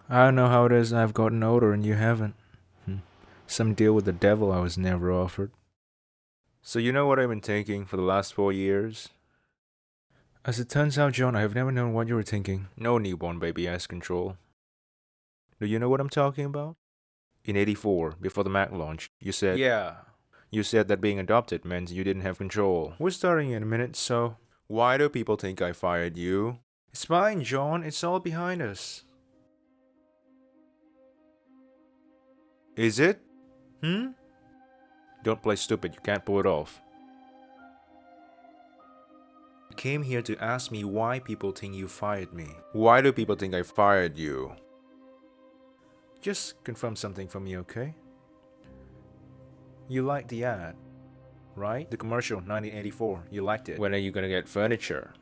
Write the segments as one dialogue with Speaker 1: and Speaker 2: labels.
Speaker 1: I don't know how it is I've gotten older and you haven't. Some deal with the devil I was never offered. So you know what I've been thinking for the last 4 years? As it turns out, John, I have never known what you were thinking. No newborn baby has control. Do you know what I'm talking about? In 84, before the Mac launch, you said... Yeah. You said that being adopted meant you didn't have control. We're starting in a minute, so... Why do people think I fired you? It's fine, John. It's all behind us. Is it? Don't play stupid. You can't pull it off. You came here to ask me why people think you fired me. Why do people think I fired you? Just confirm something for me, okay? You liked the ad, right? The commercial, 1984. You liked it. When are you gonna get furniture?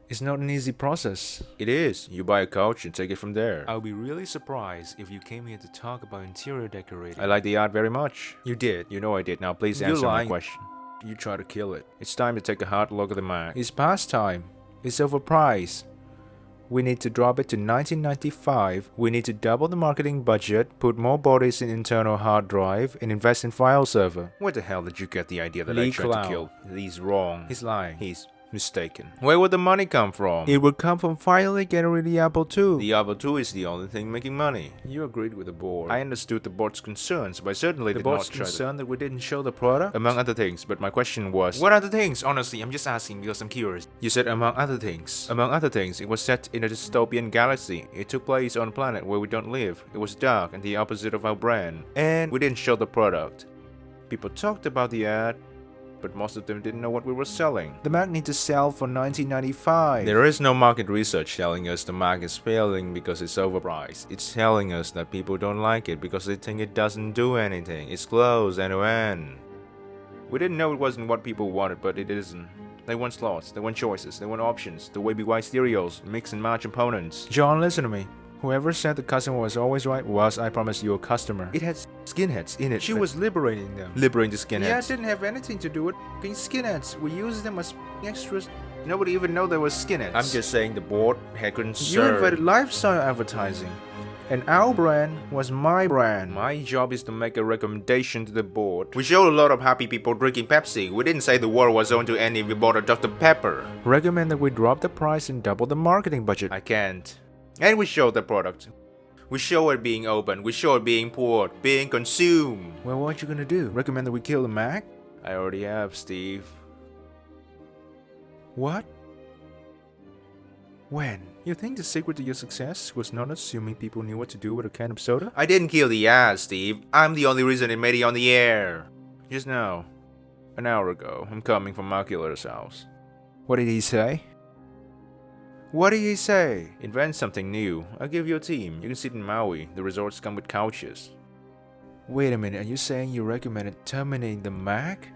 Speaker 1: It's not an easy process. It is. You buy a couch and take it from there. I'll be really surprised if you came here to talk about interior decorating. I like the art very much. You did. You know I did. Now please answer my question. You try to kill it. It's time to take a hard look at the Mac. It's past time. It's overpriced. We need to drop it to 1995. We need to double the marketing budget, put more bodies in internal hard drive, and invest in file server. Where the hell did you get the idea that I tried to kill? He's wrong. He's lying. He's mistaken. Where would the money come from? It would come from finally getting rid of the Apple II. The Apple II is the only thing making money. You agreed with the board. I understood the board's concerns, but I certainly did not try to... The board's concerned that we didn't show the product? Among other things, but my question was... What other things? Honestly, I'm just asking because I'm curious. You said among other things. Among other things, it was set in a dystopian galaxy. It took place on a planet where we don't live. It was dark and the opposite of our brand. And we didn't show the product. People talked about the ad, but most of them didn't know what we were selling. The Mac needs to sell for 1995. There is no market research telling us the Mac is failing because it's overpriced. It's telling us that people don't like it because they think it doesn't do anything. It's closed end to end. We didn't know it wasn't what people wanted, but it isn't. They want slots, they want choices, they want options, the way we buy stereos, mix and match components. John, listen to me. Whoever said the customer was always right was, I promise you, a customer. It had skinheads in it. She was liberating them. Liberating the skinheads. Yeah, it didn't have anything to do with skinheads. We used them as extras. Nobody even know they were skinheads. I'm just saying the board had concern. You invented lifestyle advertising. And our brand was my brand. My job is to make a recommendation to the board. We showed a lot of happy people drinking Pepsi. We didn't say the world was going to end if we bought a Dr. Pepper. Recommend that we drop the price and double the marketing budget. I can't. And we show the product. We show it being opened. We show it being poured, being consumed. Well, what you gonna do? Recommend that we kill the Mac? I already have, Steve. What? When? You think the secret to your success was not assuming people knew what to do with a can of soda? I didn't kill the ad, Steve. I'm the only reason it made it on the air. Just now. An hour ago. I'm coming from Macular's house. What did he say? What did he say? Invent something new. I'll give you a team. You can sit in Maui. The resorts come with couches. Wait a minute, are you saying you recommended terminating the Mac?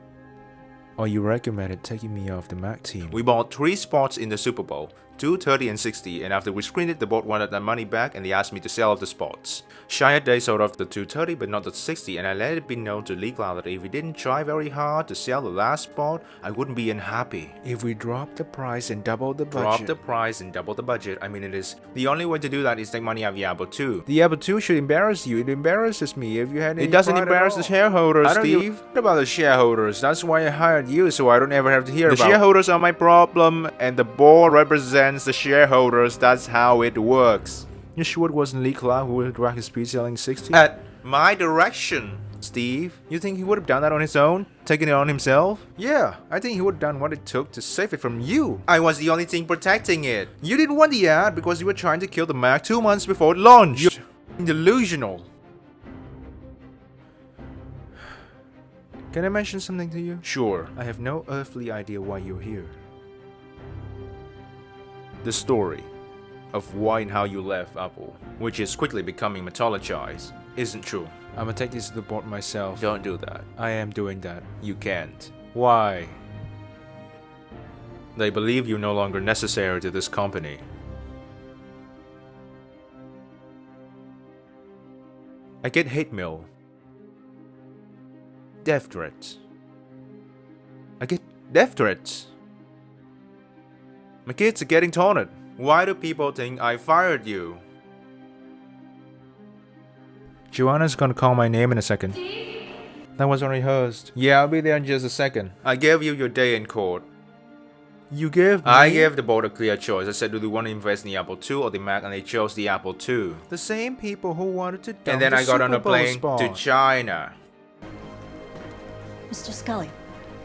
Speaker 1: Or you recommended taking me off the Mac team? We bought 3 spots in the Super Bowl. 2, 30, and 60, and after we screened it, the board wanted their money back and they asked me to sell off the spots. Shy they sold off the 230 but not the 60, and I let it be known to legal that if we didn't try very hard to sell the last spot, I wouldn't be unhappy. If we drop the price and double the budget. Drop the price and double the budget, I mean it is. The only way to do that is take money out of the Apple II. The Apple II should embarrass you. It embarrasses me if you had any. It doesn't embarrass the shareholders, Steve. What about the shareholders? That's why I hired you, so I don't ever have to hear about it. The shareholders are my problem, and the board represents the shareholders. That's how it works. You sure it wasn't Lee Clark who would drag his speed selling 60? At my direction, Steve. You think he would have done that on his own? Taken it on himself? Yeah, I think he would have done what it took to save it from you. I was the only thing protecting it. You didn't want the ad because you were trying to kill the Mac 2 months before it launched. You're delusional. Can I mention something to you? Sure. I have no earthly idea why you're here. The story of why and how you left Apple, which is quickly becoming mythologized, isn't true. I'm gonna take this to the board myself. Don't do that. I am doing that. You can't. Why? They believe you're no longer necessary to this company. I get hate mail. Death threats. I get death threats. My kids are getting taunted. Why do people think I fired you? Joanna's gonna call my name in a second. That was unrehearsed. Yeah, I'll be there in just a second. I gave you your day in court. You gave me? I gave the board a clear choice. I said, do you want to invest in the Apple II or the Mac? And they chose the Apple II. The same people who wanted to dump. And then I got on a plane to China.
Speaker 2: Mr. Scully,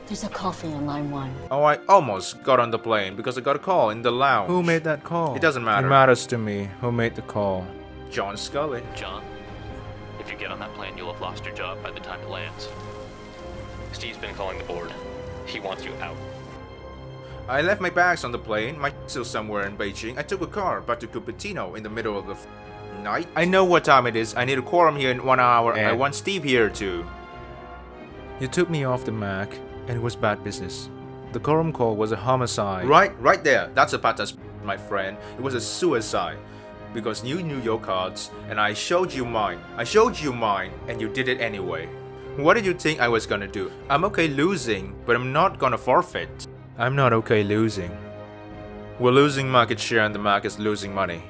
Speaker 2: there's a call for you on line 1.
Speaker 1: Oh, I almost got on the plane because I got a call in the lounge. Who made that call? It doesn't matter. It matters to me. Who made the call? John Scully.
Speaker 3: John, if you get on that plane, you'll have lost your job by the time it lands. Steve's been calling the board. He wants you out.
Speaker 1: I left my bags on the plane, my still somewhere in Beijing. I took a car back to Cupertino in the middle of the night. I know what time it is. I need a quorum here in 1 hour and I want Steve here too. You took me off the Mac and it was bad business. The quorum call was a homicide. Right there. That's a patas, my friend. It was a suicide. Because you knew your cards and I showed you mine. I showed you mine and you did it anyway. What did you think I was gonna do? I'm okay losing, but I'm not gonna forfeit. I'm not okay losing. We're losing market share and the market's losing money.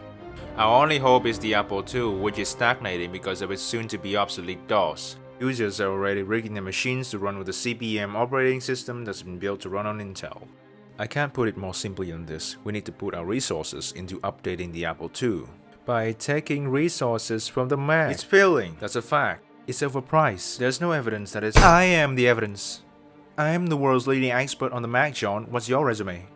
Speaker 1: Our only hope is the Apple II, which is stagnating because of its soon-to-be obsolete DOS. Users are already rigging their machines to run with the CP/M operating system that's been built to run on Intel. I can't put it more simply than this. We need to put our resources into updating the Apple II. By taking resources from the Mac. It's failing, that's a fact. It's overpriced. There's no evidence that it's... I am the evidence. I am the world's leading expert on the Mac, John. What's your resume?